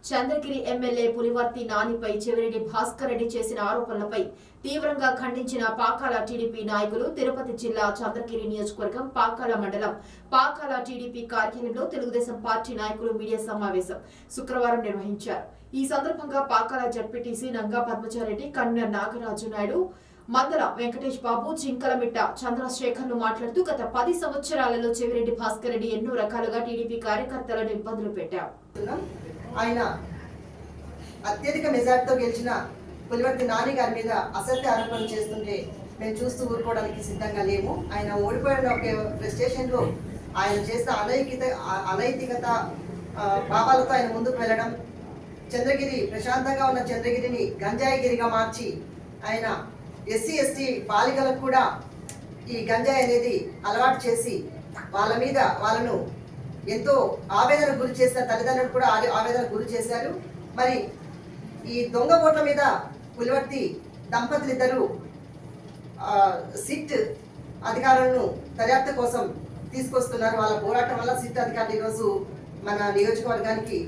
Chandragiri MLA Pulivarthi నానిపై Chevireddy Bhaskar Reddy చేసిన ఆరోపణలపై తీవ్రంగా ఖండించిన పాకాల టీడీపీ నాయకులు తిరుపతి జిల్లా చంద్రగిరి నియోజకవర్గం పాకాల మండలం పాకాల టీడీపీ కార్యాలయంలో తెలుగుదేశం పార్టీ నాయకులు మీడియా సమావేశం శుక్రవారం నిర్వహించారు. ఈ సందర్భంగా పాకాల జడ్పీటీసీ నంగా పద్మచారెడ్డి, కన్వీనర్ నాగరాజు నాయుడు, మందల వెంకటేష్ బాబు, చింకలమిట్ట చంద్రశేఖర్లు మాట్లాడుతూ గత 10 సంవత్సరాలలో చెవిరెడ్డి భాస్కర్ రెడ్డి ఎన్నో రకాలుగా టీడీపీ కార్యకర్తలను ఇబ్బందులు పెట్టారు. ఆయన అత్యధిక మెజార్టీతో గెలిచిన పులివర్తి నాని గారి మీద అసత్య ఆరోపణలు చేస్తుంటే మేము చూస్తూ ఊరుకోవడానికి సిద్ధంగా లేము. ఆయన ఓడిపోయిన ఒక ఫ్రస్ట్రేషన్లో ఆయన చేసిన అనైతికత పాపాలతో ఆయన ముందుకు వెళ్ళడం, చంద్రగిరి ప్రశాంతంగా ఉన్న చంద్రగిరిని గంజాయిగిరిగా మార్చి ఆయన ఎస్సీ ఎస్టీ బాలికలకు కూడా ఈ గంజాయి అనేది అలవాటు చేసి వాళ్ళను ఎంతో ఆవేదన గురి చేసిన తల్లిదండ్రులు కూడా ఆవేదన గురి చేశారు. మరి ఈ దొంగ ఓట్ల మీద పులివర్తి దంపతులిద్దరూ సిట్ అధికారులను దర్యాప్తు కోసం తీసుకొస్తున్నారు. వాళ్ళ పోరాటం వల్ల సిట్ అధికారులు ఈరోజు మన నియోజకవర్గానికి